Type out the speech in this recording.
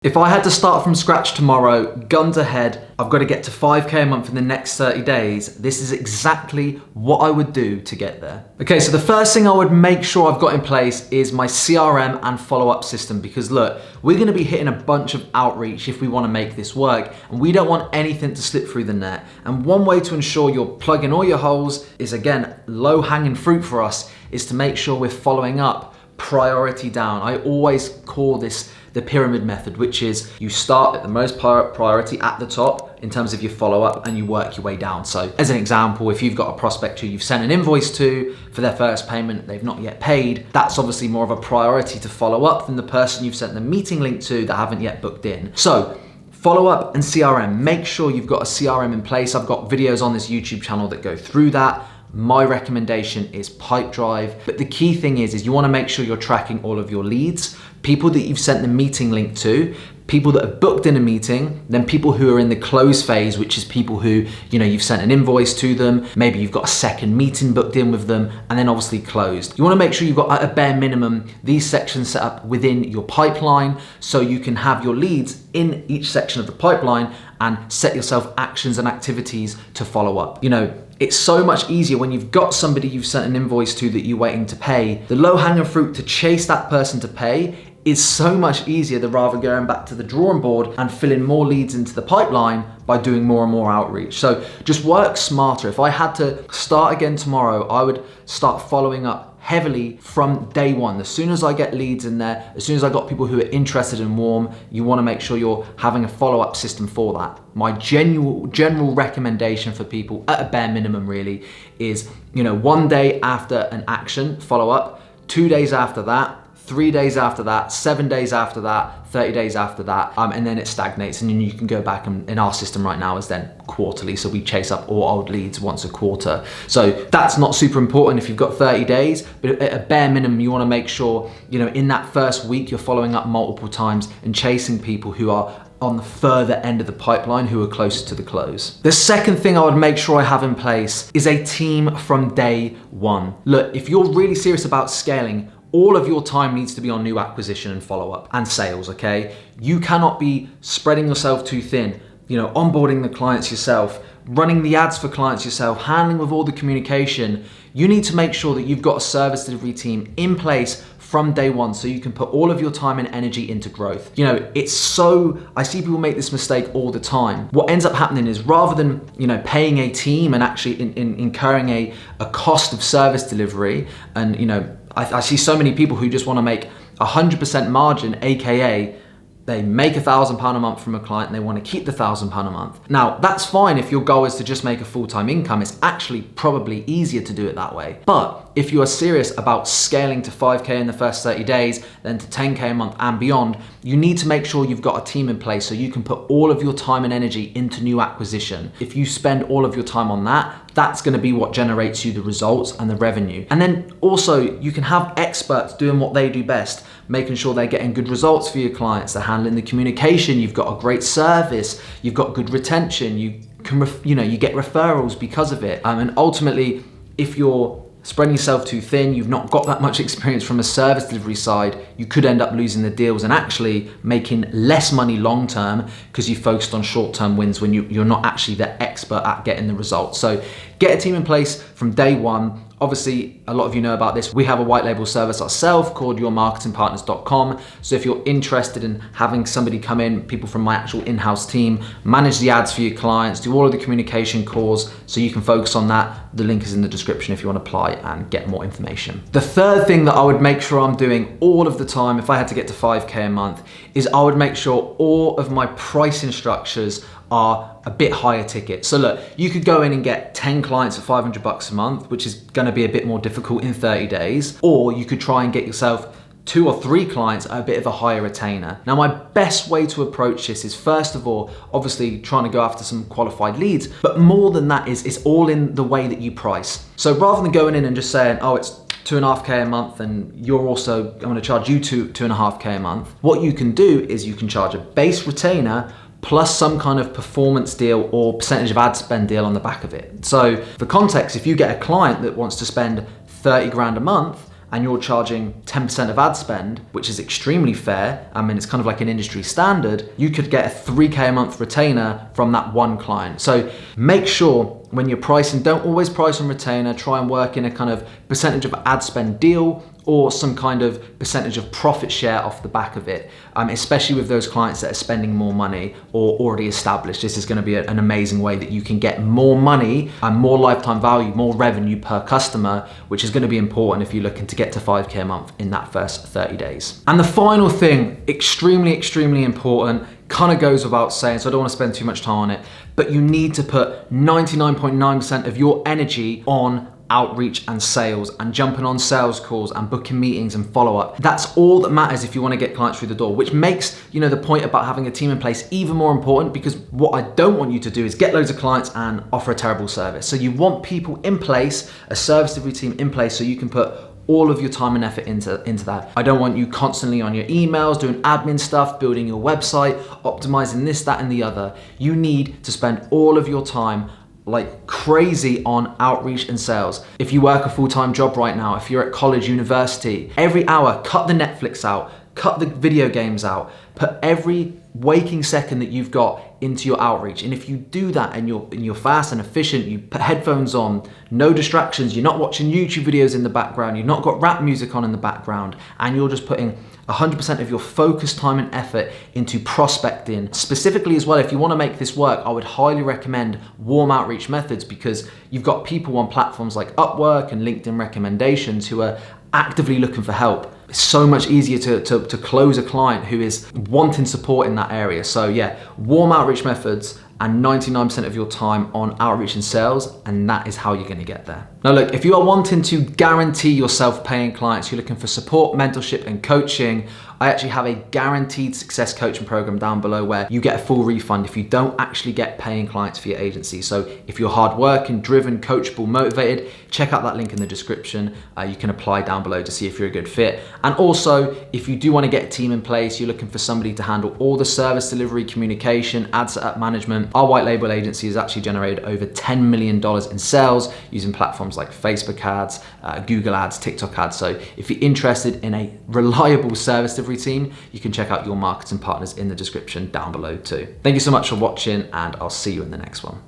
If I had to start from scratch tomorrow, guns ahead, I've got to get to 5K a month in the next 30 days. This is exactly what I would do to get there. Okay, so the first thing I would make sure I've got in place is my CRM and follow-up system, because look, we're going to be hitting a bunch of outreach if we want to make this work, and we don't want anything to slip through the net. And one way to ensure you're plugging all your holes is, again, low-hanging fruit for us, is to make sure we're following up priority down. I always call this the pyramid method, which is you start at the most priority at the top in terms of your follow-up and you work your way down. So as an example, if you've got a prospect who you've sent an invoice to for their first payment, they've not yet paid, that's obviously more of a priority to follow up than the person you've sent the meeting link to that haven't yet booked in. So follow up and CRM, make sure you've got a CRM in place. I've got videos on this YouTube channel that go through that. My recommendation is Pipedrive, but the key thing is you want to make sure you're tracking all of your leads, people that you've sent the meeting link to, people that have booked in a meeting, then people who are in the close phase, which is people who, you've sent an invoice to them, maybe you've got a second meeting booked in with them, and then obviously closed. You want to make sure you've got at a bare minimum these sections set up within your pipeline so you can have your leads in each section of the pipeline and set yourself actions and activities to follow up. It's so much easier when you've got somebody you've sent an invoice to that you're waiting to pay. The low-hanging fruit to chase that person to pay is so much easier than rather going back to the drawing board and filling more leads into the pipeline by doing more and more outreach. So just work smarter. If I had to start again tomorrow, I would start following up heavily from day one. As soon as I get leads in there, as soon as I got people who are interested and warm, you want to make sure you're having a follow-up system for that. My general recommendation for people at a bare minimum really is, 1 day after an action, follow up, 2 days after that, 3 days after that, 7 days after that, 30 days after that, and then it stagnates, and then you can go back, and in our system right now is then quarterly, so we chase up all old leads once a quarter. So that's not super important if you've got 30 days, but at a bare minimum you want to make sure, in that first week you're following up multiple times and chasing people who are on the further end of the pipeline, who are closer to the close. The second thing I would make sure I have in place is a team from day one. Look, if you're really serious about scaling, all of your time needs to be on new acquisition and follow-up and sales, okay? You cannot be spreading yourself too thin, onboarding the clients yourself, running the ads for clients yourself, handling with all the communication. You need to make sure that you've got a service delivery team in place from day one so you can put all of your time and energy into growth. I see people make this mistake all the time. What ends up happening is rather than, paying a team and actually incurring a cost of service delivery, and, I see so many people who just want to make 100% margin, AKA they make £1,000 a month from a client and they want to keep the £1,000 a month. Now, that's fine if your goal is to just make a full-time income. It's actually probably easier to do it that way. But if you are serious about scaling to 5K in the first 30 days, then to 10K a month and beyond, you need to make sure you've got a team in place so you can put all of your time and energy into new acquisition. If you spend all of your time on that, that's going to be what generates you the results and the revenue. And then also you can have experts doing what they do best, making sure they're getting good results for your clients, they're handling the communication, you've got a great service, you've got good retention, you get referrals because of it. And ultimately, if you're spreading yourself too thin, you've not got that much experience from a service delivery side, you could end up losing the deals and actually making less money long term because you focused on short term wins when you're not actually the expert at getting the results. So get a team in place from day one. Obviously, a lot of you know about this. We have a white label service ourselves called yourmarketingpartners.com. So if you're interested in having somebody come in, people from my actual in-house team, manage the ads for your clients, do all of the communication calls so you can focus on that, the link is in the description if you want to apply and get more information. The third thing that I would make sure I'm doing all of the time if I had to get to 5K a month is I would make sure all of my pricing structures are a bit higher ticket. So look, you could go in and get 10 clients at $500 a month, which is gonna be a bit more difficult in 30 days, or you could try and get yourself 2 or 3 clients at a bit of a higher retainer. Now, my best way to approach this is, first of all, obviously trying to go after some qualified leads, but more than that is it's all in the way that you price. So rather than going in and just saying, oh, it's 2.5K a month and I'm gonna charge you 2.5K a month, what you can do is you can charge a base retainer plus some kind of performance deal or percentage of ad spend deal on the back of it. So for context, if you get a client that wants to spend 30 grand a month and you're charging 10% of ad spend, which is extremely fair, I mean, it's kind of like an industry standard, you could get a 3K a month retainer from that one client. So make sure when you're pricing, don't always price on retainer, try and work in a kind of percentage of ad spend deal or some kind of percentage of profit share off the back of it, especially with those clients that are spending more money or already established. This is going to be an amazing way that you can get more money and more lifetime value, more revenue per customer, which is going to be important if you're looking to get to 5K a month in that first 30 days. And the final thing, extremely, extremely important, kind of goes without saying, so I don't want to spend too much time on it, but you need to put 99.9% of your energy on outreach and sales and jumping on sales calls and booking meetings and follow-up. That's all that matters if you want to get clients through the door, which makes, the point about having a team in place even more important, because what I don't want you to do is get loads of clients and offer a terrible service. So you want people in place, a service delivery team in place, so you can put all of your time and effort into that. I don't want you constantly on your emails, doing admin stuff, building your website, optimizing this, that, and the other. You need to spend all of your time like crazy on outreach and sales. If you work a full-time job right now, if you're at college, university, every hour, cut the Netflix out, cut the video games out, put every waking second that you've got into your outreach. And if you do that and you're fast and efficient, you put headphones on, no distractions, you're not watching YouTube videos in the background, you've not got rap music on in the background, and you're just putting 100% of your focused time and effort into prospecting. Specifically as well, if you want to make this work, I would highly recommend warm outreach methods, because you've got people on platforms like Upwork and LinkedIn recommendations who are actively looking for help. It's so much easier to close a client who is wanting support in that area. So yeah, warm outreach methods and 99% of your time on outreach and sales, and that is how you're gonna get there. Now look, if you are wanting to guarantee yourself paying clients, you're looking for support, mentorship, and coaching, I actually have a guaranteed success coaching program down below where you get a full refund if you don't actually get paying clients for your agency. So if you're hardworking, driven, coachable, motivated, check out that link in the description. You can apply down below to see if you're a good fit. And also, if you do want to get a team in place, you're looking for somebody to handle all the service delivery, communication, ad setup management, our white label agency has actually generated over $10 million in sales using platforms like Facebook ads, Google ads, TikTok ads. So if you're interested in a reliable service delivery team, you can check out your marketing partners in the description down below too. Thank you so much for watching, and I'll see you in the next one.